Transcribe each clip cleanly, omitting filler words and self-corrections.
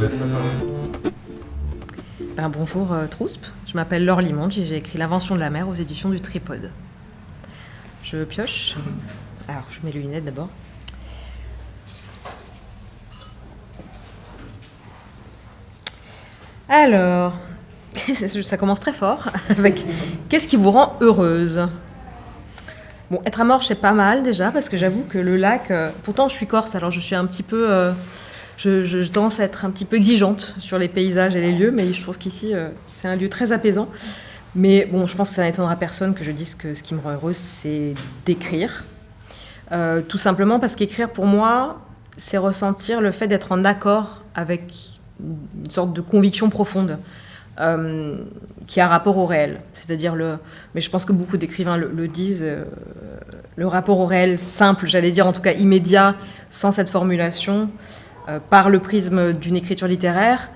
laisse la parole. Bonjour Trousp, je m'appelle Laure Limonge et j'ai écrit L'Invention de la mer aux éditions du Tripode. Je pioche. Alors, je mets les lunettes d'abord. Alors, ça commence très fort avec « Qu'est-ce qui vous rend heureuse ?» Bon, être à Morges, c'est pas mal déjà, parce que j'avoue que le lac... pourtant, je suis corse, alors je suis un petit peu... je tendance à être un petit peu exigeante sur les paysages et les lieux, mais je trouve qu'ici, c'est un lieu très apaisant. Mais bon, je pense que ça n'étonnera personne que je dise que ce qui me rend heureuse, c'est d'écrire. Tout simplement parce qu'écrire, pour moi, c'est ressentir le fait d'être en accord avec une sorte de conviction profonde qui a rapport au réel. C'est-à-dire, mais je pense que beaucoup d'écrivains le disent, le rapport au réel simple, j'allais dire en tout cas immédiat, sans cette formulation, par le prisme d'une écriture littéraire,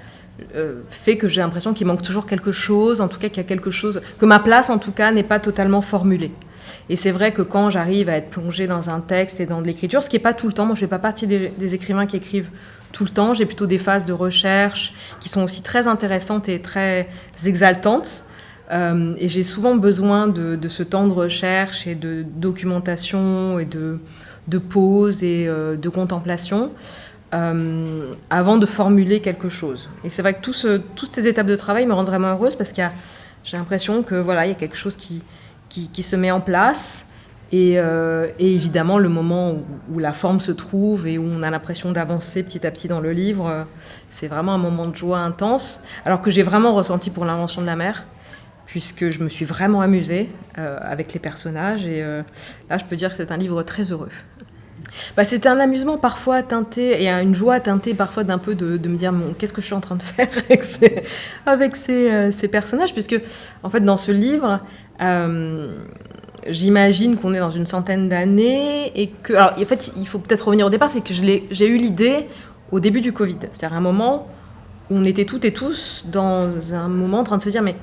fait que j'ai l'impression qu'il manque toujours quelque chose, en tout cas qu'il y a quelque chose, que ma place en tout cas n'est pas totalement formulée. Et c'est vrai que quand j'arrive à être plongée dans un texte et dans de l'écriture, ce qui n'est pas tout le temps, moi je ne fais pas partie des écrivains qui écrivent tout le temps, j'ai plutôt des phases de recherche qui sont aussi très intéressantes et très exaltantes, et j'ai souvent besoin de ce temps de recherche et de documentation et de pause et de contemplation avant de formuler quelque chose. Et c'est vrai que toutes ces étapes de travail me rendent vraiment heureuse parce j'ai l'impression que voilà, il y a quelque chose qui se met en place et évidemment le moment où la forme se trouve et où on a l'impression d'avancer petit à petit dans le livre, c'est vraiment un moment de joie intense, alors que j'ai vraiment ressenti pour L'Invention de la mer, puisque je me suis vraiment amusée avec les personnages et là je peux dire que c'est un livre très heureux. C'était un amusement parfois teinté, et une joie teintée parfois d'un peu de me dire qu'est-ce que je suis en train de faire avec ces personnages, puisque en fait dans ce livre, j'imagine qu'on est dans une centaine d'années et que... Alors en fait, il faut peut-être revenir au départ, c'est que j'ai eu l'idée au début du Covid. C'est-à-dire un moment où on était toutes et tous dans un moment en train de se dire mais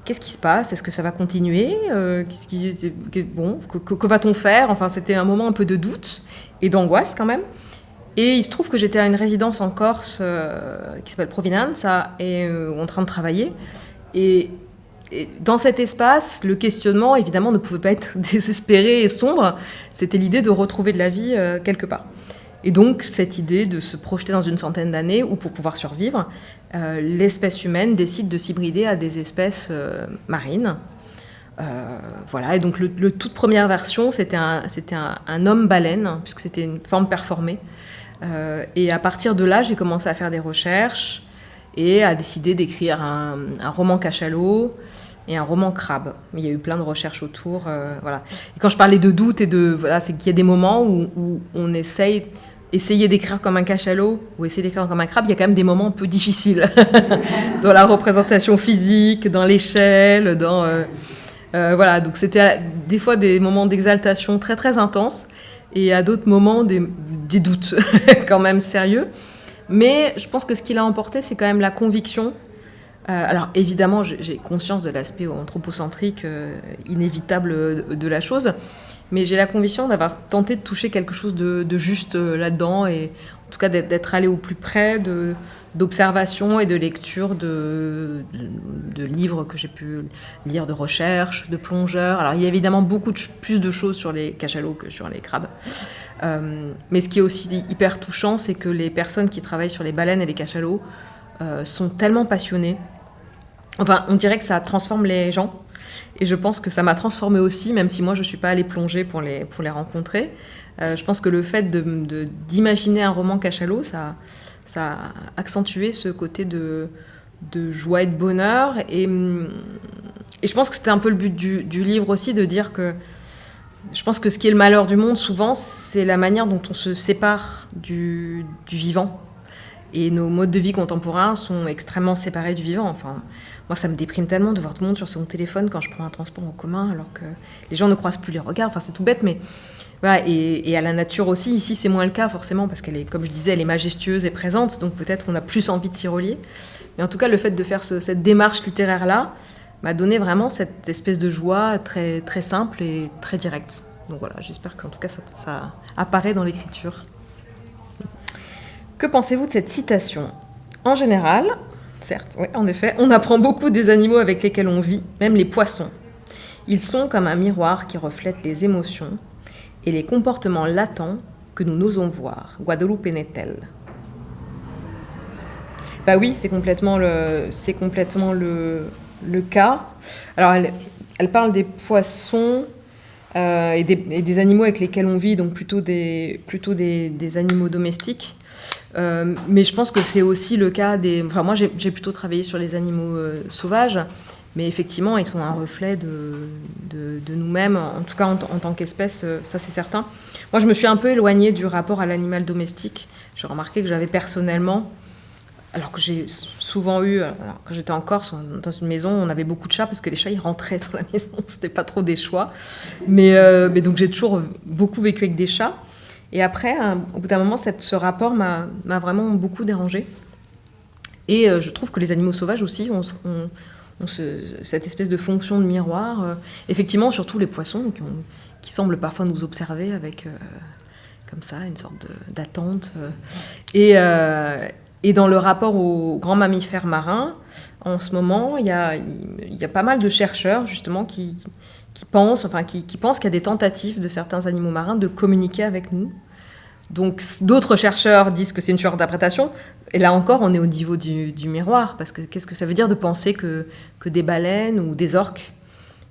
qu'est-ce qui se passe ? Est-ce que ça va continuer ? Que va-t-on faire ? Enfin, c'était un moment un peu de doute et d'angoisse quand même. Et il se trouve que j'étais à une résidence en Corse qui s'appelle Provenance et en train de travailler. Et dans cet espace, le questionnement, évidemment, ne pouvait pas être désespéré et sombre. C'était l'idée de retrouver de la vie quelque part. Et donc, cette idée de se projeter dans une centaine d'années, où pour pouvoir survivre, l'espèce humaine décide de s'hybrider à des espèces marines. Voilà, et donc le toute première version, c'était un homme-baleine, puisque c'était une forme performée. Et à partir de là, j'ai commencé à faire des recherches et à décider d'écrire un roman cachalot et un roman crabe. Il y a eu plein de recherches autour. Voilà. Et quand je parlais de doute, c'est qu'il y a des moments où on essayer d'écrire comme un cachalot ou essayer d'écrire comme un crabe, il y a quand même des moments un peu difficiles dans la représentation physique, dans l'échelle, voilà. Donc c'était des fois des moments d'exaltation très très intenses et à d'autres moments des doutes quand même sérieux. Mais je pense que ce qui l'a emporté, c'est quand même la conviction. Alors évidemment, j'ai conscience de l'aspect anthropocentrique inévitable de la chose, mais j'ai la conviction d'avoir tenté de toucher quelque chose de juste là-dedans, et en tout cas d'être allé au plus près d'observation et de lecture de livres que j'ai pu lire, de recherche, de plongeurs. Alors il y a évidemment beaucoup plus de choses sur les cachalots que sur les crabes. Mais ce qui est aussi hyper touchant, c'est que les personnes qui travaillent sur les baleines et les cachalots sont tellement passionnées. Enfin, on dirait que ça transforme les gens. Et je pense que ça m'a transformée aussi, même si moi je ne suis pas allée plonger pour les rencontrer. Je pense que le fait d'imaginer un roman cachalot, ça a accentué ce côté de joie et de bonheur. Et je pense que c'était un peu le but du livre aussi, de dire que je pense que ce qui est le malheur du monde, souvent, c'est la manière dont on se sépare du vivant. Et nos modes de vie contemporains sont extrêmement séparés du vivant. Enfin, moi, ça me déprime tellement de voir tout le monde sur son téléphone quand je prends un transport en commun, alors que les gens ne croisent plus les regards. Enfin, c'est tout bête, mais voilà. Et à la nature aussi, ici, c'est moins le cas, forcément, parce qu'elle est, comme je disais, elle est majestueuse et présente, donc peut-être on a plus envie de s'y relier. Mais en tout cas, le fait de faire cette démarche littéraire-là m'a donné vraiment cette espèce de joie très, très simple et très directe. Donc voilà, j'espère qu'en tout cas, ça apparaît dans l'écriture. Que pensez-vous de cette citation ? En général, certes, oui, en effet, on apprend beaucoup des animaux avec lesquels on vit, même les poissons. Ils sont comme un miroir qui reflète les émotions et les comportements latents que nous n'osons voir. Guadalupe Nettel. Bah oui, c'est complètement le cas. Alors, elle parle des poissons et des animaux avec lesquels on vit, donc plutôt des animaux domestiques. Mais je pense que c'est aussi le cas des... Enfin, moi, j'ai plutôt travaillé sur les animaux sauvages, mais effectivement, ils sont un reflet de nous-mêmes, en tout cas en tant qu'espèce, ça c'est certain. Moi, je me suis un peu éloignée du rapport à l'animal domestique. J'ai remarqué que j'avais personnellement... Alors que j'ai souvent eu, quand j'étais en Corse, dans une maison, on avait beaucoup de chats parce que les chats, ils rentraient dans la maison, c'était pas trop des choix. Mais donc j'ai toujours beaucoup vécu avec des chats. Et après, au bout d'un moment, ce rapport m'a vraiment beaucoup dérangée. Et je trouve que les animaux sauvages aussi ont cette espèce de fonction de miroir. Effectivement, surtout les poissons qui semblent parfois nous observer avec, comme ça, une sorte d'attente. Et dans le rapport aux grands mammifères marins, en ce moment, il y a pas mal de chercheurs, justement, qui pensent qu'il y a des tentatives de certains animaux marins de communiquer avec nous. Donc, d'autres chercheurs disent que c'est une surinterprétation. Et là encore, on est au niveau du miroir. Parce que qu'est-ce que ça veut dire de penser que des baleines ou des orques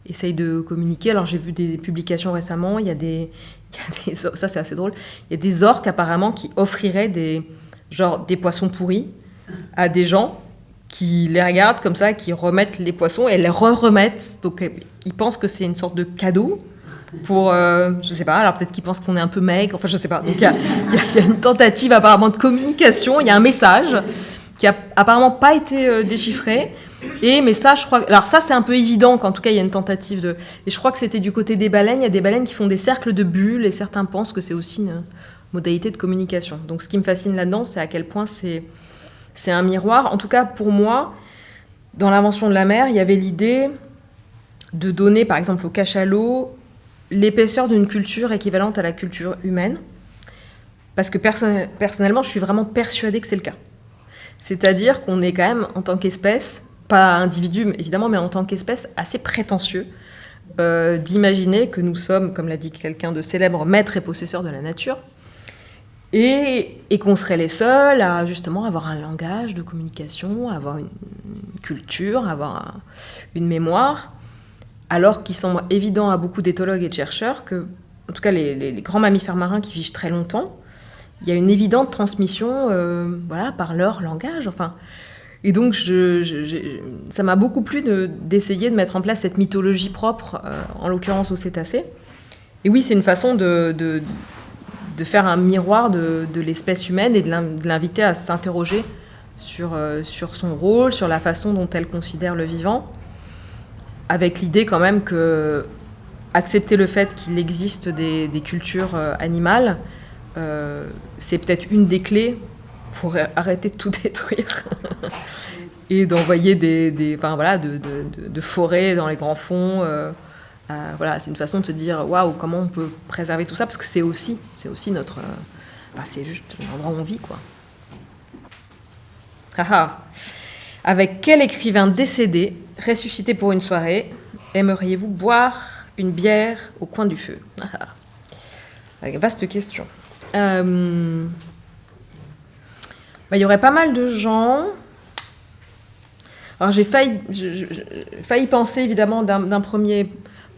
essayent de communiquer? Alors, j'ai vu des publications récemment. Ça, c'est assez drôle. Il y a des orques, apparemment, qui offriraient des poissons pourris à des gens qui les regardent comme ça, qui remettent les poissons et les remettent. Donc, ils pensent que c'est une sorte de cadeau pour, je sais pas, alors peut-être qu'ils pensent qu'on est un peu maigre, enfin, je sais pas. Donc, il y a une tentative apparemment de communication, il y a un message qui a apparemment pas été déchiffré. Mais ça, je crois... Alors ça, c'est un peu évident qu'en tout cas, il y a une tentative de... Et je crois que c'était du côté des baleines. Il y a des baleines qui font des cercles de bulles et certains pensent que c'est aussi une modalité de communication. Donc ce qui me fascine là-dedans, c'est à quel point c'est un miroir. En tout cas, pour moi, dans l'invention de la mer, il y avait l'idée de donner, par exemple, au cachalot, l'épaisseur d'une culture équivalente à la culture humaine. Parce que personnellement, je suis vraiment persuadée que c'est le cas. C'est-à-dire qu'on est quand même, en tant qu'espèce, pas individu évidemment, mais en tant qu'espèce, assez prétentieux d'imaginer que nous sommes, comme l'a dit quelqu'un de célèbre, maîtres et possesseurs de la nature. Et qu'on serait les seuls à justement avoir un langage de communication, avoir une culture, avoir une mémoire, alors qu'il semble évident à beaucoup d'éthologues et de chercheurs que, en tout cas les grands mammifères marins qui vivent très longtemps, il y a une évidente transmission par leur langage. Enfin. Et donc ça m'a beaucoup plu d'essayer de mettre en place cette mythologie propre, en l'occurrence aux cétacés. Et oui, c'est une façon de faire un miroir de l'espèce humaine et de l'inviter à s'interroger sur son rôle, sur la façon dont elle considère le vivant, avec l'idée quand même que accepter le fait qu'il existe des cultures animales, c'est peut-être une des clés pour arrêter de tout détruire et d'envoyer de forêts dans les grands fonds. C'est une façon de se dire waouh, comment on peut préserver tout ça, parce que c'est aussi notre c'est juste l'endroit où on vit, quoi. Avec quel écrivain décédé ressuscité pour une soirée aimeriez-vous boire une bière au coin du feu? Vaste question. Il y aurait pas mal de gens. Alors j'ai failli penser évidemment d'un premier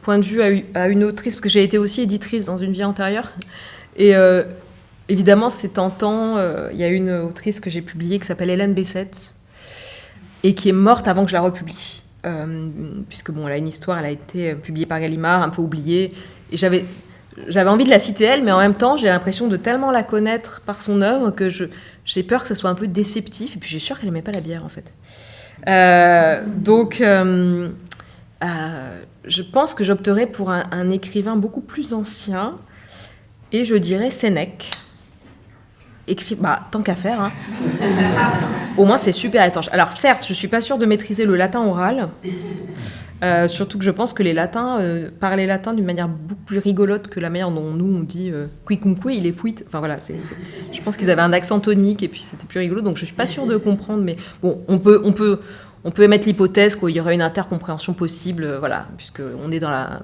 point de vue à une autrice, parce que j'ai été aussi éditrice dans une vie antérieure. Et évidemment, c'est tentant. Il y a une autrice que j'ai publiée qui s'appelle Hélène Bessette et qui est morte avant que je la republie. Puisque elle a une histoire, elle a été publiée par Gallimard, un peu oubliée. Et j'avais envie de la citer elle, mais en même temps, j'ai l'impression de tellement la connaître par son œuvre que j'ai peur que ça soit un peu déceptif. Et puis, j'ai sûr qu'elle n'aimait pas la bière, en fait. Je pense que j'opterais pour un écrivain beaucoup plus ancien, et je dirais Sénèque. Tant qu'à faire, hein. Au moins c'est super étanche. Alors certes, je suis pas sûre de maîtriser le latin oral, Surtout que je pense que les latins parlaient latin d'une manière beaucoup plus rigolote que la manière dont nous on dit quicunque, il est fuite. Enfin voilà, je pense qu'ils avaient un accent tonique et puis c'était plus rigolo. Donc je suis pas sûre de comprendre, mais bon, on peut émettre l'hypothèse qu'il y aurait une intercompréhension possible, voilà, puisque on est dans la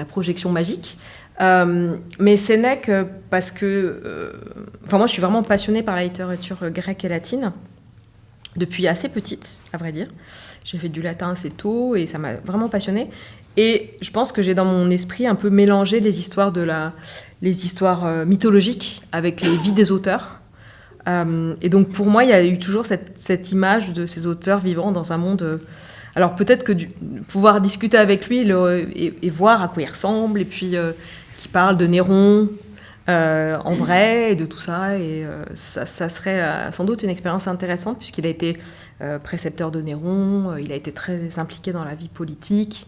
projection magique. Mais Sénèque, parce que, moi je suis vraiment passionnée par la littérature grecque et latine depuis assez petite, à vrai dire. J'ai fait du latin assez tôt et ça m'a vraiment passionnée. Et je pense que j'ai dans mon esprit un peu mélangé les histoires mythologiques avec les vies des auteurs. Et donc pour moi, il y a eu toujours cette image de ces auteurs vivant dans un monde. Alors peut-être que pouvoir discuter avec lui et voir à quoi il ressemble, et puis qui parle de Néron en vrai et de tout ça. Et ça serait sans doute une expérience intéressante puisqu'il a été précepteur de Néron, il a été très impliqué dans la vie politique.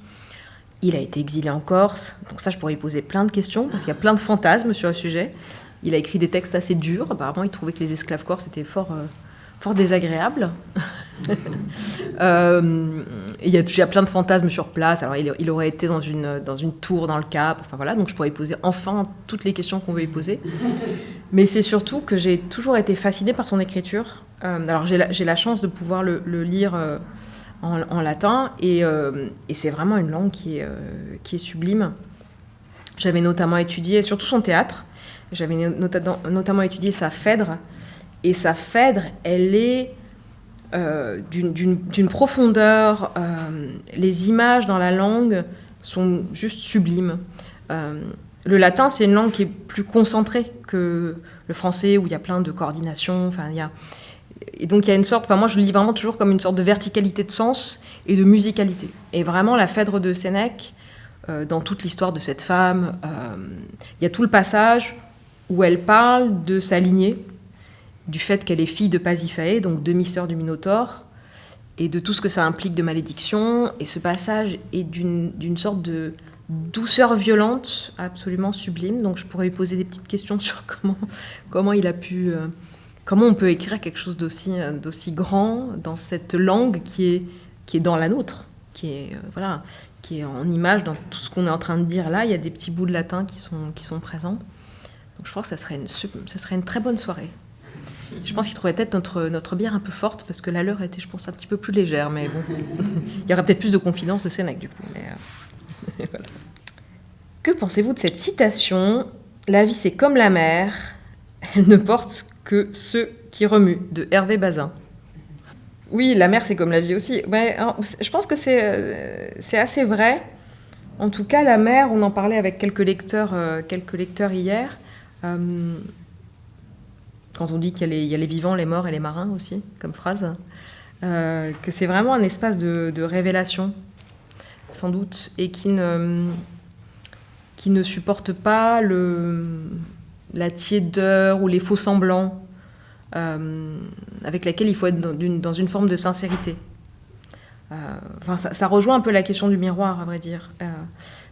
Il a été exilé en Corse, donc ça je pourrais lui poser plein de questions parce qu'il y a plein de fantasmes sur le sujet. Il a écrit des textes assez durs, apparemment il trouvait que les esclaves corses étaient fort désagréables. Il y a plein de fantasmes sur place, alors il aurait été dans une tour dans le Cap, enfin voilà, donc je pourrais lui poser enfin toutes les questions qu'on veut lui poser. Mais c'est surtout que j'ai toujours été fascinée par son écriture. Alors j'ai la chance de pouvoir le lire en latin, et c'est vraiment une langue qui est sublime. J'avais notamment étudié, surtout son théâtre, j'avais notamment étudié sa Phèdre, et sa Phèdre, elle est d'une profondeur, les images dans la langue sont juste sublimes. Le latin, c'est une langue qui est plus concentrée que le français, où il y a plein de coordination, et donc il y a une sorte, moi je le lis vraiment toujours comme une sorte de verticalité de sens et de musicalité. Et vraiment la Phèdre de Sénèque, dans toute l'histoire de cette femme, il y a tout le passage où elle parle de sa lignée, du fait qu'elle est fille de Pasiphaë, donc demi-sœur du Minotaure, et de tout ce que ça implique de malédiction. Et ce passage est d'une sorte de douceur violente absolument sublime. Donc je pourrais lui poser des petites questions sur comment il a pu... comment on peut écrire quelque chose d'aussi grand dans cette langue qui est dans la nôtre, qui est en image dans tout ce qu'on est en train de dire là. Il y a des petits bouts de latin qui sont présents. Donc je pense que ça serait une très bonne soirée. Je pense qu'il trouvait peut-être notre bière un peu forte, parce que la leur était, je pense, un petit peu plus légère. Mais bon, il y aurait peut-être plus de confidence de Sénèque, du coup. Mais voilà. Que pensez-vous de cette citation ? « La vie, c'est comme la mer, elle ne porte que ceux qui remuent » de Hervé Bazin. Oui, la mer, c'est comme la vie aussi. Mais, alors, je pense que c'est assez vrai. En tout cas, la mer, on en parlait avec quelques lecteurs hier. Quand on dit qu'il y a les vivants, les morts et les marins aussi, comme phrase, que c'est vraiment un espace de révélation, sans doute, et qui ne supporte pas la tiédeur ou les faux-semblants, avec laquelle il faut être dans une forme de sincérité. Ça rejoint un peu la question du miroir, à vrai dire.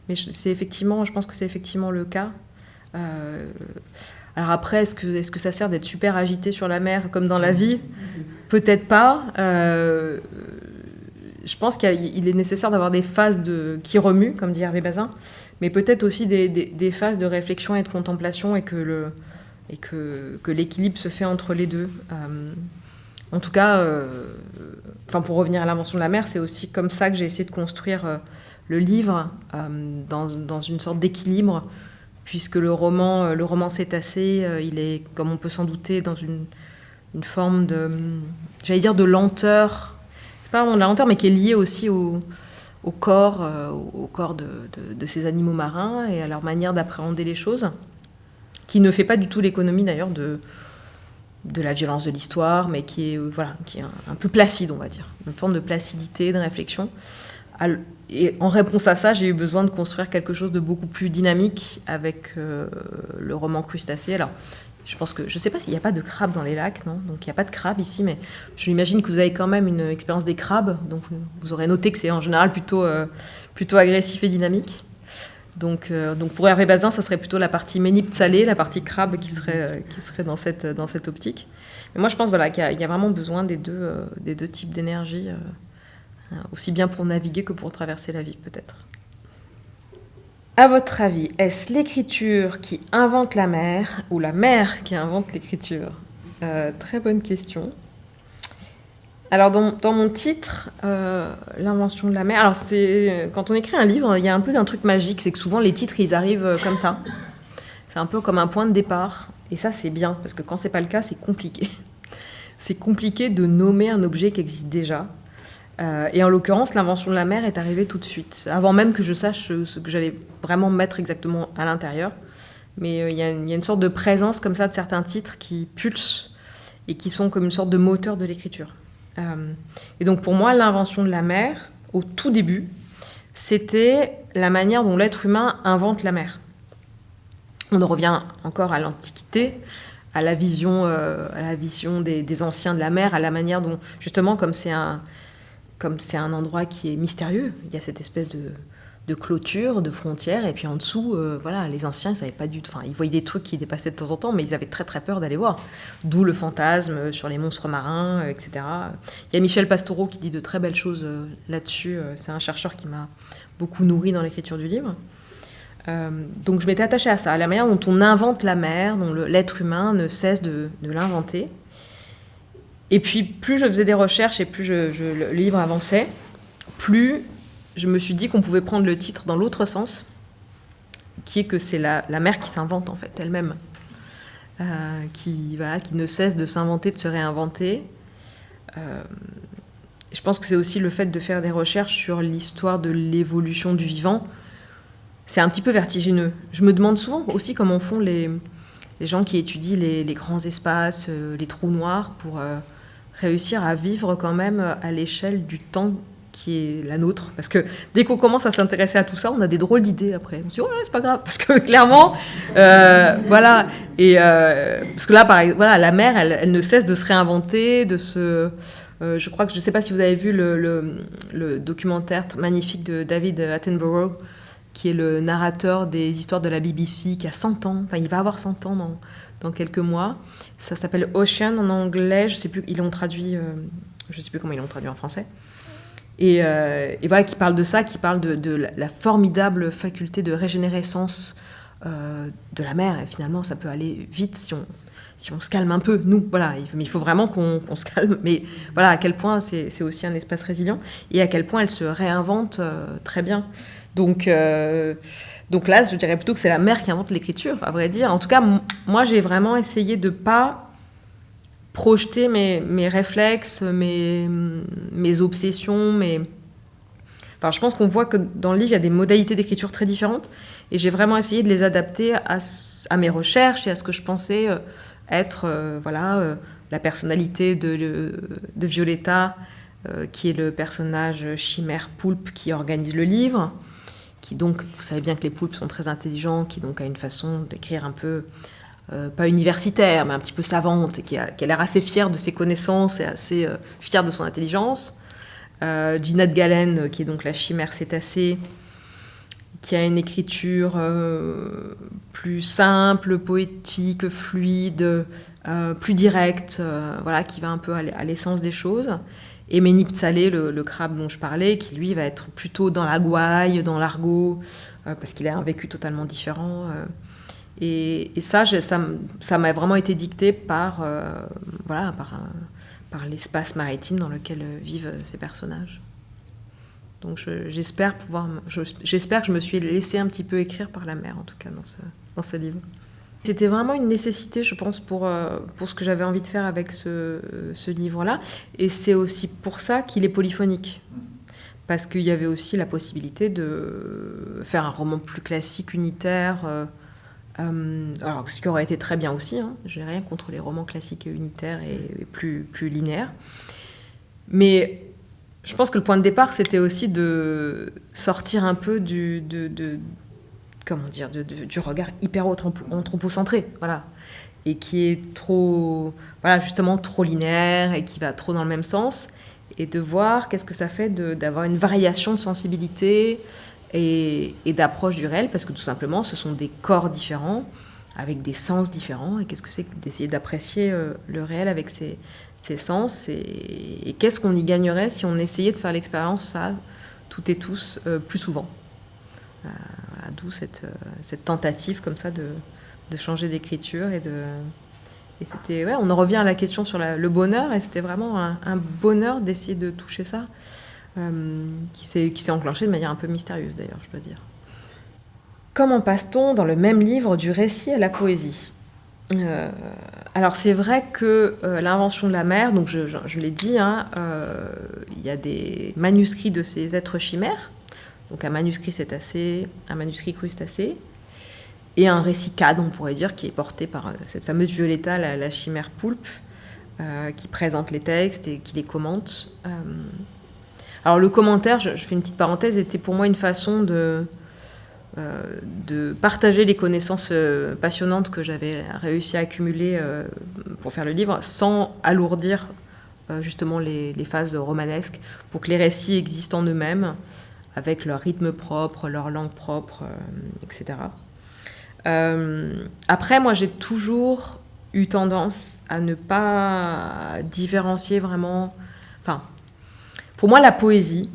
Mais je pense que c'est effectivement le cas. Alors après, est-ce que ça sert d'être super agité sur la mer comme dans la vie ? Peut-être pas. Je pense qu'il est nécessaire d'avoir des phases qui remuent, comme dit Hervé Bazin, mais peut-être aussi des phases de réflexion et de contemplation, et que l'équilibre se fait entre les deux. En tout cas, pour revenir à l'invention de la mer, c'est aussi comme ça que j'ai essayé de construire le livre, dans une sorte d'équilibre, puisque le roman cétacé, il est, comme on peut s'en douter, dans une forme de lenteur. C'est pas vraiment de la lenteur, mais qui est liée aussi au corps de ces animaux marins et à leur manière d'appréhender les choses, qui ne fait pas du tout l'économie d'ailleurs de la violence de l'histoire, mais qui est un peu placide, on va dire. Une forme de placidité, de réflexion. Et en réponse à ça, j'ai eu besoin de construire quelque chose de beaucoup plus dynamique avec le roman Crustacés. Alors, je ne sais pas s'il n'y a pas de crabes dans les lacs, non ? Donc il n'y a pas de crabes ici, mais j'imagine que vous avez quand même une expérience des crabes, donc vous aurez noté que c'est en général plutôt agressif et dynamique. Donc pour Hervé Bazin, ça serait plutôt la partie ménipte salée, la partie crabe qui serait dans cette optique. Mais moi, je pense qu'il y a vraiment besoin des deux types d'énergie Aussi bien pour naviguer que pour traverser la vie, peut-être. À votre avis, est-ce l'écriture qui invente la mer ou la mer qui invente l'écriture ? Très bonne question. Alors, dans mon titre, l'invention de la mer, alors quand on écrit un livre, il y a un peu d'un truc magique, c'est que souvent les titres, ils arrivent comme ça. C'est un peu comme un point de départ. Et ça, c'est bien, parce que quand c'est pas le cas, c'est compliqué. C'est compliqué de nommer un objet qui existe déjà. Et en l'occurrence, l'invention de la mer est arrivée tout de suite, avant même que je sache ce que j'allais vraiment mettre exactement à l'intérieur. Mais il y a une sorte de présence comme ça de certains titres qui pulsent et qui sont comme une sorte de moteur de l'écriture. Et donc pour moi, l'invention de la mer, au tout début, c'était la manière dont l'être humain invente la mer. On en revient encore à l'Antiquité, à la vision des anciens de la mer, à la manière dont, justement, comme c'est un endroit qui est mystérieux, il y a cette espèce de clôture, de frontière, et puis en dessous, les anciens, ils savaient pas du tout, ils voyaient des trucs qui dépassaient de temps en temps, mais ils avaient très très peur d'aller voir. D'où le fantasme sur les monstres marins, etc. Il y a Michel Pastoureau qui dit de très belles choses là-dessus. C'est un chercheur qui m'a beaucoup nourri dans l'écriture du livre. Donc je m'étais attachée à ça, à la manière dont on invente la mer, dont l'être humain ne cesse de l'inventer. Et puis plus je faisais des recherches et plus le livre avançait, plus je me suis dit qu'on pouvait prendre le titre dans l'autre sens, qui est que c'est la mer qui s'invente en fait elle-même, qui ne cesse de s'inventer, de se réinventer. Je pense que c'est aussi le fait de faire des recherches sur l'histoire de l'évolution du vivant. C'est un petit peu vertigineux. Je me demande souvent aussi comment font les gens qui étudient les grands espaces, les trous noirs, pour réussir à vivre quand même à l'échelle du temps qui est la nôtre. Parce que dès qu'on commence à s'intéresser à tout ça, on a des drôles d'idées après. On se dit, ouais, c'est pas grave. Parce que clairement, voilà. Et, parce que là, la mer, elle ne cesse de se réinventer, de se... je crois que, je ne sais pas si vous avez vu le documentaire magnifique de David Attenborough, qui est le narrateur des histoires de la BBC, qui a 100 ans. Enfin, il va avoir 100 ans dans quelques mois. Ça s'appelle Ocean en anglais. Je ne sais plus, ils l'ont traduit... je ne sais plus comment ils l'ont traduit en français. Et voilà, qui parle de ça, qui parle de la formidable faculté de régénérescence de la mer. Et finalement, ça peut aller vite si on se calme un peu, nous. Voilà, il faut vraiment qu'on se calme. Mais voilà, à quel point c'est aussi un espace résilient et à quel point elle se réinvente très bien. Donc là, je dirais plutôt que c'est la mer qui invente l'écriture, à vrai dire. En tout cas, moi, j'ai vraiment essayé de ne pas projeter mes réflexes, mes obsessions, Enfin, je pense qu'on voit que dans le livre, il y a des modalités d'écriture très différentes, et j'ai vraiment essayé de les adapter à mes recherches et à ce que je pensais être la personnalité de Violetta, qui est le personnage chimère poulpe qui organise le livre, qui donc, vous savez bien que les poulpes sont très intelligents, qui donc a une façon d'écrire un peu... pas universitaire, mais un petit peu savante, et qui a l'air assez fière de ses connaissances et assez fière de son intelligence. Gina de Galen, qui est donc la chimère cétacée, qui a une écriture plus simple, poétique, fluide, plus directe, qui va un peu à l'essence des choses. Et Méniptsalé, le crabe dont je parlais, qui lui va être plutôt dans la gouaille, dans l'argot, parce qu'il a un vécu totalement différent. Et ça m'a vraiment été dicté par l'espace maritime dans lequel vivent ces personnages. Donc j'espère que je me suis laissée un petit peu écrire par la mer, en tout cas, dans ce livre. C'était vraiment une nécessité, je pense, pour ce que j'avais envie de faire avec ce livre-là. Et c'est aussi pour ça qu'il est polyphonique. Parce qu'il y avait aussi la possibilité de faire un roman plus classique, unitaire... alors, ce qui aurait été très bien aussi, je n'ai rien contre les romans classiques et unitaires et plus linéaires. Mais je pense que le point de départ, c'était aussi de sortir un peu du regard hyper anthropocentré, voilà, et qui est trop linéaire et qui va trop dans le même sens, et de voir qu'est-ce que ça fait d'avoir une variation de sensibilité et d'approche du réel, parce que tout simplement, ce sont des corps différents, avec des sens différents. Et qu'est-ce que c'est que d'essayer d'apprécier le réel avec ses sens, et qu'est-ce qu'on y gagnerait si on essayait de faire l'expérience, ça, toutes et tous, plus souvent. Voilà, d'où cette tentative comme ça de changer d'écriture et c'était, ouais, on en revient à la question sur le bonheur, et c'était vraiment un bonheur d'essayer de toucher ça, qui s'est enclenché de manière un peu mystérieuse d'ailleurs, je dois dire. Comment passe-t-on dans le même livre du récit à la poésie ? Alors c'est vrai que l'invention de la mer, donc je l'ai dit, il y a des manuscrits de ces êtres chimères, donc un manuscrit cétacé, un manuscrit crustacé, et un récit cadre, on pourrait dire, qui est porté par cette fameuse Violetta, la chimère poulpe, qui présente les textes et qui les commente. Alors le commentaire, je fais une petite parenthèse, était pour moi une façon de partager les connaissances passionnantes que j'avais réussi à accumuler pour faire le livre, sans alourdir justement les phases romanesques, pour que les récits existent en eux-mêmes, avec leur rythme propre, leur langue propre, etc. Après, moi, j'ai toujours eu tendance à ne pas différencier vraiment... Enfin, pour moi, la poésie,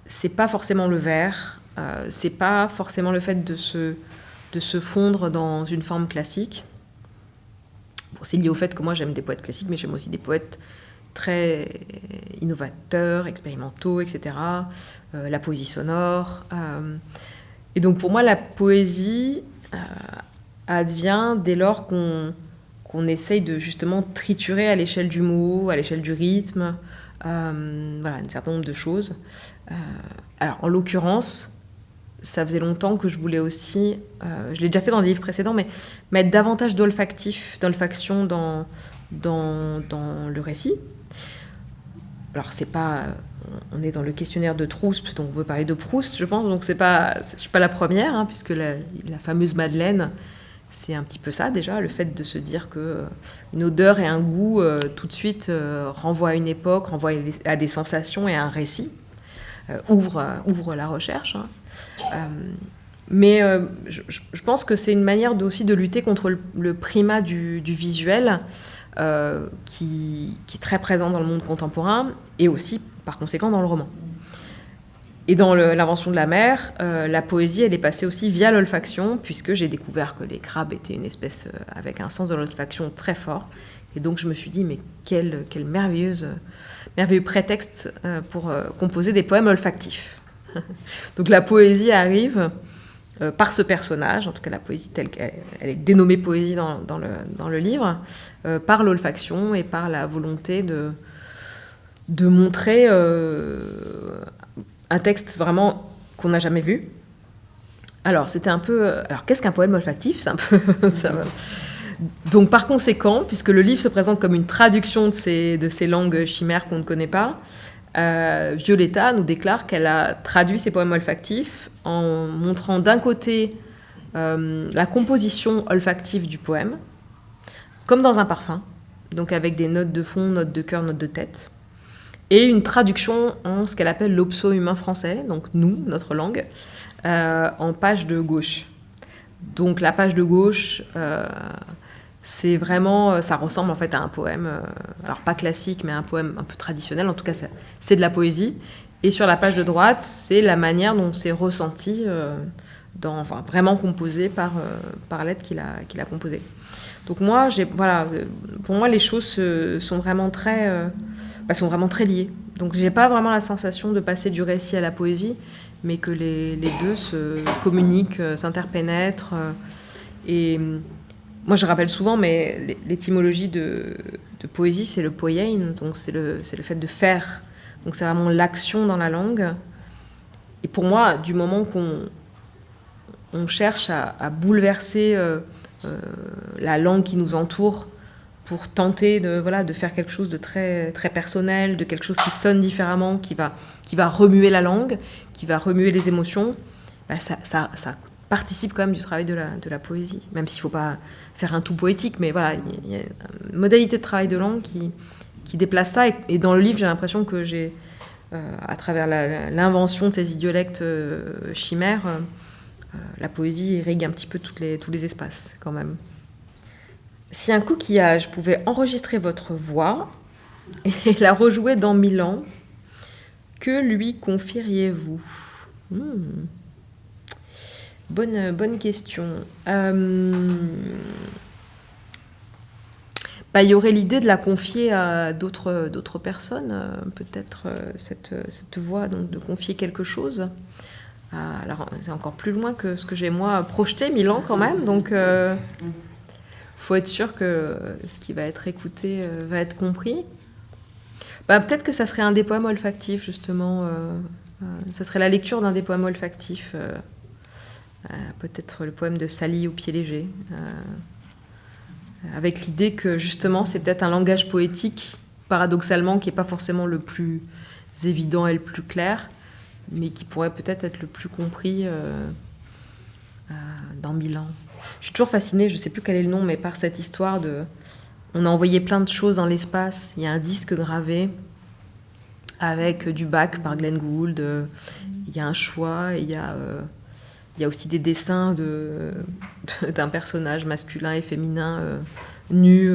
c'est pas forcément le vers, c'est pas forcément le fait de se fondre dans une forme classique. Bon, c'est lié au fait que moi, j'aime des poètes classiques, mais j'aime aussi des poètes très innovateurs, expérimentaux, etc. La poésie sonore. Et donc, pour moi, la poésie... advient dès lors qu'on essaye de justement triturer à l'échelle du mot, à l'échelle du rythme, voilà, un certain nombre de choses. Alors, en l'occurrence, ça faisait longtemps que je voulais aussi, je l'ai déjà fait dans des livres précédents, mais mettre davantage d'olfaction dans le récit. Alors, c'est pas... On est dans le questionnaire de Troust, donc on peut parler de Proust, je pense. Donc je suis pas la première, puisque la fameuse Madeleine, c'est un petit peu ça déjà, le fait de se dire que une odeur et un goût tout de suite renvoient à une époque, renvoient à des sensations et à un récit, ouvre la recherche. Mais je pense que c'est une manière aussi de lutter contre le primat du visuel, qui est très présent dans le monde contemporain, et aussi par conséquent dans le roman. Et dans l'invention de la mer, la poésie, elle est passée aussi via l'olfaction, puisque j'ai découvert que les crabes étaient une espèce avec un sens de l'olfaction très fort. Et donc je me suis dit, mais quel merveilleux prétexte pour composer des poèmes olfactifs. Donc la poésie arrive par ce personnage, en tout cas la poésie telle qu'elle est dénommée poésie dans le livre, par l'olfaction et par la volonté de montrer un texte vraiment qu'on n'a jamais vu. Alors, c'était un peu... Alors, qu'est-ce qu'un poème olfactif ? C'est un peu... ça va. Donc, par conséquent, puisque le livre se présente comme une traduction de ces langues chimères qu'on ne connaît pas, Violetta nous déclare qu'elle a traduit ses poèmes olfactifs en montrant d'un côté la composition olfactive du poème, comme dans un parfum, donc avec des notes de fond, notes de cœur, notes de tête, et une traduction en ce qu'elle appelle l'opso humain français, donc nous, notre langue, en page de gauche. Donc la page de gauche, c'est vraiment, ça ressemble en fait à un poème, alors pas classique, mais un poème un peu traditionnel, en tout cas c'est de la poésie. Et sur la page de droite, c'est la manière dont c'est ressenti, enfin, vraiment composé par l'être qu'il a composé. Donc moi, pour moi, les choses sont vraiment très liées. Donc j'ai pas vraiment la sensation de passer du récit à la poésie, mais que les deux se communiquent, s'interpénètrent. Et moi, je rappelle souvent, mais l'étymologie de poésie, c'est le poiein, donc c'est le fait de faire. Donc c'est vraiment l'action dans la langue. Et pour moi, du moment qu'on cherche à bouleverser la langue qui nous entoure pour tenter de faire quelque chose de très, très personnel, de quelque chose qui sonne différemment, qui va remuer la langue, qui va remuer les émotions, ça participe quand même du travail de la poésie, même s'il ne faut pas faire un tout poétique, mais voilà, il y a une modalité de travail de langue qui déplace ça, et dans le livre, j'ai l'impression que j'ai, à travers l'invention de ces idiolectes chimères, la poésie irrigue un petit peu tous les espaces, quand même. Si un coquillage pouvait enregistrer votre voix et la rejouer dans 1000 ans, que lui confieriez-vous ? Bonne question. Il y aurait l'idée de la confier à d'autres personnes, peut-être cette voix, donc de confier quelque chose. Alors, c'est encore plus loin que ce que j'ai, moi, projeté, 1000 ans quand même, donc faut être sûr que ce qui va être écouté va être compris. Peut-être que ça serait un des poèmes olfactifs, justement. Ça serait la lecture d'un des poèmes olfactifs. Peut-être le poème de Sally au pied léger. Avec l'idée que, justement, c'est peut-être un langage poétique, paradoxalement, qui n'est pas forcément le plus évident et le plus clair, mais qui pourrait peut-être être le plus compris dans 1000 ans. Je suis toujours fascinée, je ne sais plus quel est le nom, mais par cette histoire de... On a envoyé plein de choses dans l'espace. Il y a un disque gravé avec du Bach par Glenn Gould. Il y a un choix. Il y a aussi des dessins d'un personnage masculin et féminin nu,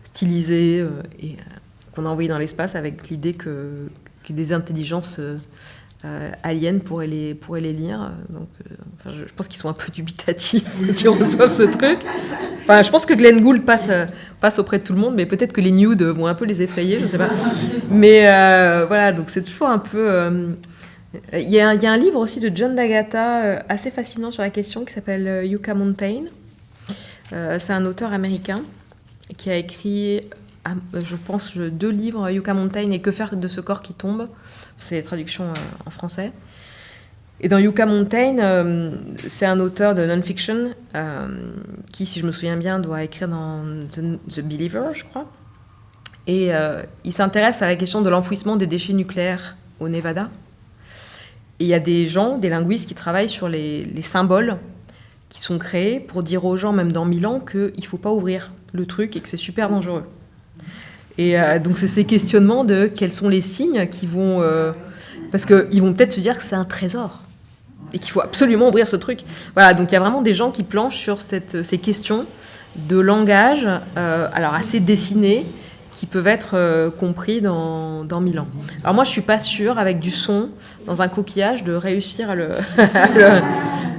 stylisé, et qu'on a envoyé dans l'espace avec l'idée que des intelligences aliens pourraient les lire. Donc, je pense qu'ils sont un peu dubitatifs quand ils reçoivent ce truc. Enfin, je pense que Glenn Gould passe auprès de tout le monde, mais peut-être que les nudes vont un peu les effrayer, je ne sais pas. Mais voilà, donc c'est toujours un peu... Il y a un livre aussi de John D'Agata assez fascinant sur la question qui s'appelle Yucca Mountain. C'est un auteur américain qui a écrit, je pense, 2 livres, Yucca Mountain et Que faire de ce corps qui tombe. C'est les traductions en français. Et dans Yucca Mountain, c'est un auteur de non-fiction qui, si je me souviens bien, doit écrire dans The Believer, je crois. Et il s'intéresse à la question de l'enfouissement des déchets nucléaires au Nevada. Et il y a des gens, des linguistes, qui travaillent sur les symboles qui sont créés pour dire aux gens, même dans 1000 ans, qu'il ne faut pas ouvrir le truc et que c'est super dangereux. Et donc c'est ces questionnements de quels sont les signes qui vont... parce qu'ils vont peut-être se dire que c'est un trésor et qu'il faut absolument ouvrir ce truc. Voilà, donc il y a vraiment des gens qui planchent sur ces questions de langage, alors assez dessinées, qui peuvent être compris dans 1000 ans. Alors moi, je ne suis pas sûre, avec du son, dans un coquillage, de réussir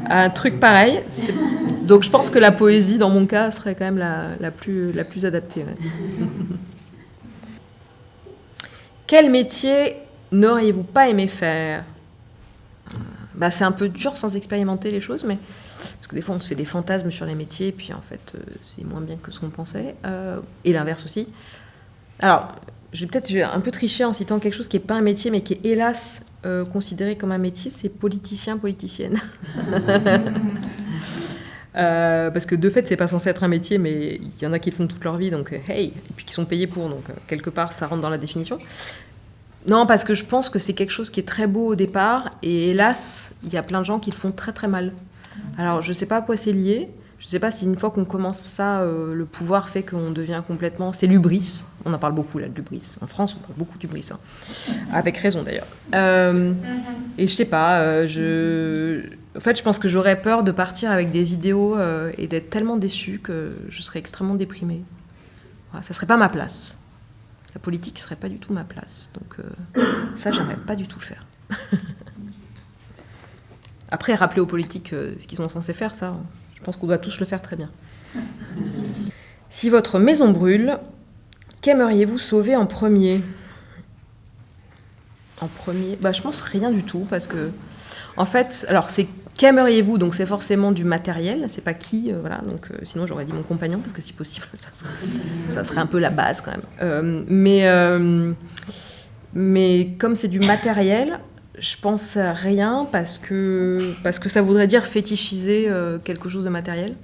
à un truc pareil. Donc je pense que la poésie, dans mon cas, serait quand même la plus adaptée. Ouais. Quel métier n'auriez-vous pas aimé faire ? C'est un peu dur sans expérimenter les choses, mais parce que des fois on se fait des fantasmes sur les métiers, puis en fait c'est moins bien que ce qu'on pensait, et l'inverse aussi. Alors, je vais peut-être un peu tricher en citant quelque chose qui n'est pas un métier, mais qui est hélas considéré comme un métier, c'est politicien, politicienne. Parce que de fait, c'est pas censé être un métier, mais il y en a qui le font toute leur vie, donc hey, et puis qui sont payés pour, donc quelque part, ça rentre dans la définition. Non, parce que je pense que c'est quelque chose qui est très beau au départ, et hélas, il y a plein de gens qui le font très très mal. Alors, je sais pas à quoi c'est lié. Je sais pas si une fois qu'on commence ça, le pouvoir fait qu'on devient complètement... C'est l'hubris. On en parle beaucoup, là, de l'hubris. En France, on parle beaucoup d'hubris. Hein. Avec raison, d'ailleurs. Et je sais pas, En fait, je pense que j'aurais peur de partir avec des idéaux et d'être tellement déçue que je serais extrêmement déprimée. Voilà, ça serait pas ma place. La politique serait pas du tout ma place. Donc ça, j'aimerais pas du tout le faire. Après, rappeler aux politiques ce qu'ils sont censés faire, ça... Je pense qu'on doit tous le faire très bien. Si votre maison brûle, qu'aimeriez-vous sauver en premier ? En premier, je pense rien du tout, parce que, en fait, alors c'est qu'aimeriez-vous, donc c'est forcément du matériel, c'est pas qui, voilà, donc sinon j'aurais dit mon compagnon, parce que si possible, ça serait un peu la base quand même. Mais comme c'est du matériel, je pense à rien parce que ça voudrait dire fétichiser quelque chose de matériel.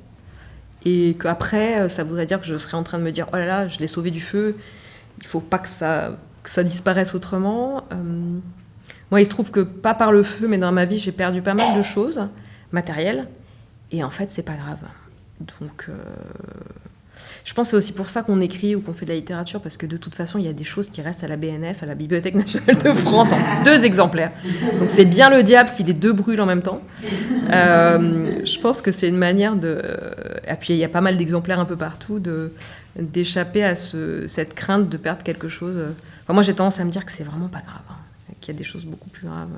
Et qu'après, ça voudrait dire que je serais en train de me dire « Oh là là, je l'ai sauvé du feu, il ne faut pas que ça disparaisse autrement. » Moi, il se trouve que, pas par le feu, mais dans ma vie, j'ai perdu pas mal de choses matérielles. Et en fait, c'est pas grave. Donc, je pense que c'est aussi pour ça qu'on écrit ou qu'on fait de la littérature, parce que de toute façon, il y a des choses qui restent à la BNF, à la Bibliothèque nationale de France, en 2 exemplaires. Donc c'est bien le diable si les 2 brûlent en même temps. Je pense que c'est une manière de... Et puis il y a pas mal d'exemplaires un peu partout d'échapper à cette crainte de perdre quelque chose. Enfin, moi j'ai tendance à me dire que c'est vraiment pas grave, hein, qu'il y a des choses beaucoup plus graves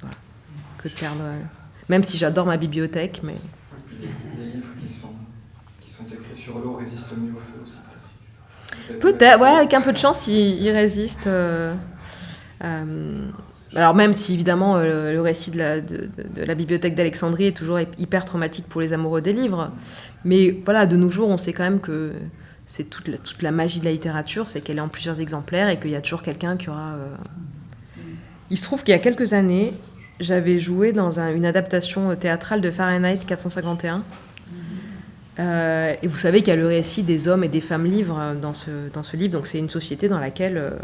voilà, que de perdre... Même si j'adore ma bibliothèque, mais... Les livres qui sont écrits sur l'eau résistent mieux au feu aussi. Peut-être, ouais, avec un peu de chance, ils résistent. Alors même si évidemment le récit de la bibliothèque d'Alexandrie est toujours hyper traumatique pour les amoureux des livres, mais voilà, de nos jours, on sait quand même que c'est toute la magie de la littérature, c'est qu'elle est en plusieurs exemplaires et qu'il y a toujours quelqu'un qui aura... Il se trouve qu'il y a quelques années, j'avais joué dans une adaptation théâtrale de Fahrenheit 451. Et vous savez qu'il y a le récit des hommes et des femmes livres dans ce livre. Donc c'est une société dans laquelle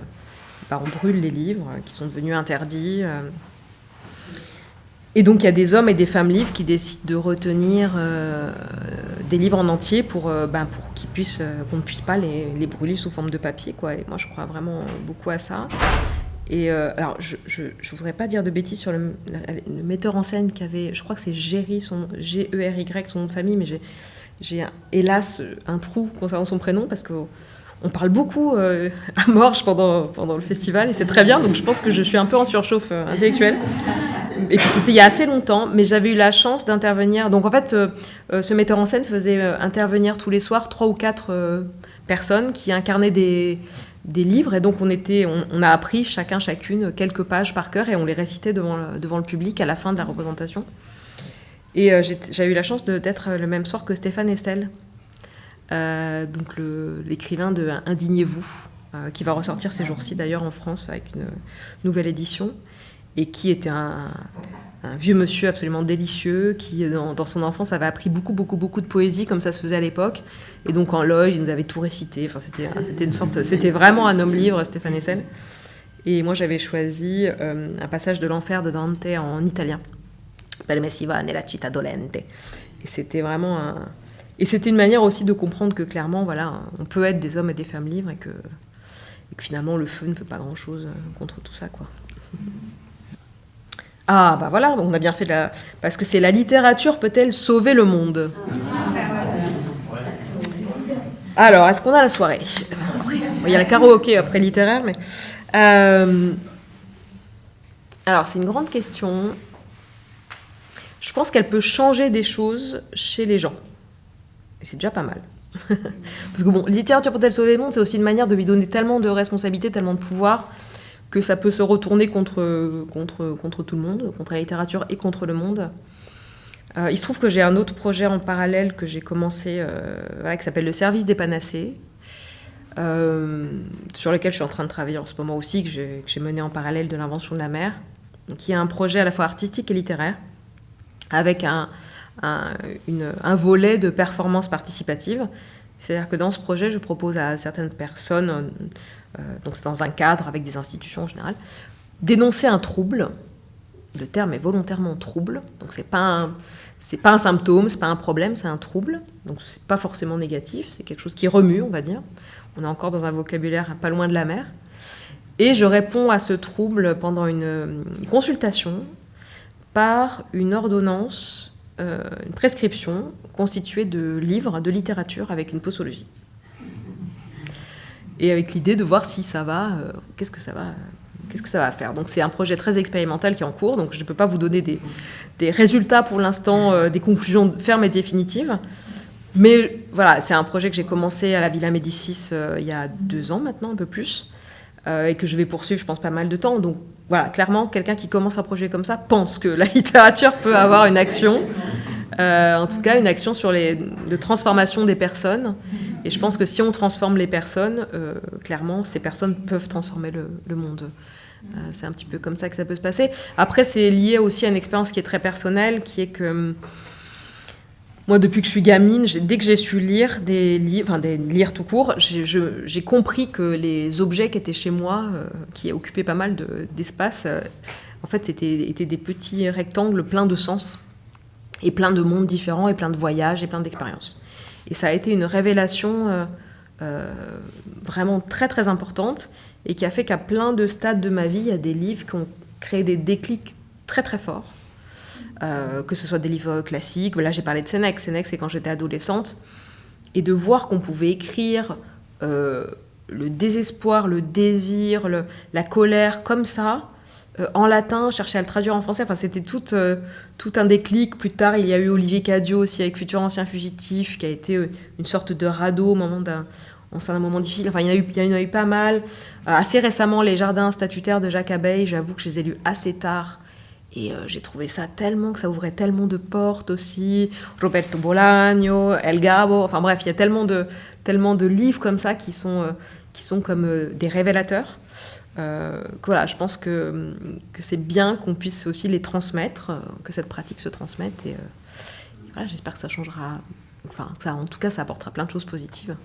on brûle les livres qui sont devenus interdits. Et donc il y a des hommes et des femmes livres qui décident de retenir des livres en entier pour qu'on ne puisse pas les brûler sous forme de papier, quoi. Et moi je crois vraiment beaucoup à ça. Et alors, je ne voudrais pas dire de bêtises sur le metteur en scène qui avait... Je crois que c'est Géry, G-E-R-Y, son nom de famille, mais j'ai hélas un trou concernant son prénom, parce qu'on parle beaucoup à Morges pendant le festival, et c'est très bien, donc je pense que je suis un peu en surchauffe intellectuelle. Et puis c'était il y a assez longtemps, mais j'avais eu la chance d'intervenir. Donc en fait, ce metteur en scène faisait intervenir tous les soirs 3 ou 4 personnes qui incarnaient des livres, et donc on a appris chacune quelques pages par cœur et on les récitait devant le public à la fin de la représentation. Et j'ai eu la chance d'être le même soir que Stéphane Hessel, donc l'écrivain de Indignez-vous, qui va ressortir ces jours-ci d'ailleurs en France avec une nouvelle édition, et qui était un vieux monsieur absolument délicieux qui, dans son enfance, avait appris beaucoup de poésie, comme ça se faisait à l'époque. Et donc, en loge, il nous avait tout récité. Enfin, c'était vraiment un homme-livre, Stéphane Hessel. Et moi, j'avais choisi un passage de l'Enfer de Dante en italien. Per me si va nella città dolente. Et c'était vraiment Et c'était une manière aussi de comprendre que, clairement, voilà, on peut être des hommes et des femmes libres et que finalement, le feu ne fait pas grand-chose contre tout ça, quoi. Ah, bah voilà, on a bien fait parce que c'est la littérature peut-elle sauver le monde ? Alors, est-ce qu'on a la soirée ? Il y a la karaoké après littéraire, mais... Alors, c'est une grande question. Je pense qu'elle peut changer des choses chez les gens. Et c'est déjà pas mal. Parce que bon, littérature peut-elle sauver le monde, c'est aussi une manière de lui donner tellement de responsabilités, tellement de pouvoir, que ça peut se retourner contre tout le monde, contre la littérature et contre le monde. Il se trouve que j'ai un autre projet en parallèle que j'ai commencé, qui s'appelle le Service des Panacées, sur lequel je suis en train de travailler en ce moment aussi, que j'ai mené en parallèle de l'invention de la mer, qui est un projet à la fois artistique et littéraire, avec un volet de performance participative. C'est-à-dire que dans ce projet, je propose à certaines personnes, donc c'est dans un cadre avec des institutions en général, d'énoncer un trouble. Le terme est volontairement trouble, donc c'est pas un symptôme, c'est pas un problème, c'est un trouble. Donc c'est pas forcément négatif, c'est quelque chose qui remue, on va dire. On est encore dans un vocabulaire pas loin de la mer. Et je réponds à ce trouble pendant une consultation par une ordonnance, une prescription constituée de livres, de littérature avec une posologie. Et avec l'idée de voir si ça va, qu'est-ce que ça va faire. Donc c'est un projet très expérimental qui est en cours, donc je ne peux pas vous donner des résultats pour l'instant, des conclusions fermes et définitives. Mais voilà, c'est un projet que j'ai commencé à la Villa Médicis il y a 2 ans maintenant, un peu plus, et que je vais poursuivre, je pense, pas mal de temps. Donc voilà, clairement, quelqu'un qui commence un projet comme ça pense que la littérature peut avoir une action, en tout cas une action de transformation des personnes. Et je pense que si on transforme les personnes, clairement, ces personnes peuvent transformer le monde. C'est un petit peu comme ça que ça peut se passer. Après, c'est lié aussi à une expérience qui est très personnelle, qui est que moi, depuis que je suis gamine, dès que j'ai su lire des livres, lire tout court, j'ai compris que les objets qui étaient chez moi, qui occupaient pas mal d'espace, en fait, étaient des petits rectangles pleins de sens, et plein de mondes différents, et plein de voyages, et plein d'expériences. Et ça a été une révélation vraiment très, très importante, et qui a fait qu'à plein de stades de ma vie, il y a des livres qui ont créé des déclics très, très forts. que ce soit des livres classiques. Là, j'ai parlé de Sénèque. Sénèque, c'est quand j'étais adolescente. Et de voir qu'on pouvait écrire le désespoir, le désir, la colère, comme ça, en latin, chercher à le traduire en français. Enfin, c'était tout un déclic. Plus tard, il y a eu Olivier Cadiot aussi avec Futur ancien fugitif, qui a été une sorte de radeau au moment d'un moment difficile. Enfin, il y en a eu pas mal. Assez récemment, Les Jardins statutaires de Jacques Abeille, j'avoue que je les ai lus assez tard. Et j'ai trouvé ça tellement, que ça ouvrait tellement de portes aussi. Roberto Bolaño, El Gabo, enfin bref, il y a tellement de livres comme ça qui sont comme des révélateurs. Que voilà, je pense que c'est bien qu'on puisse aussi les transmettre, que cette pratique se transmette. Et voilà, j'espère que ça changera, enfin, en tout cas, ça apportera plein de choses positives.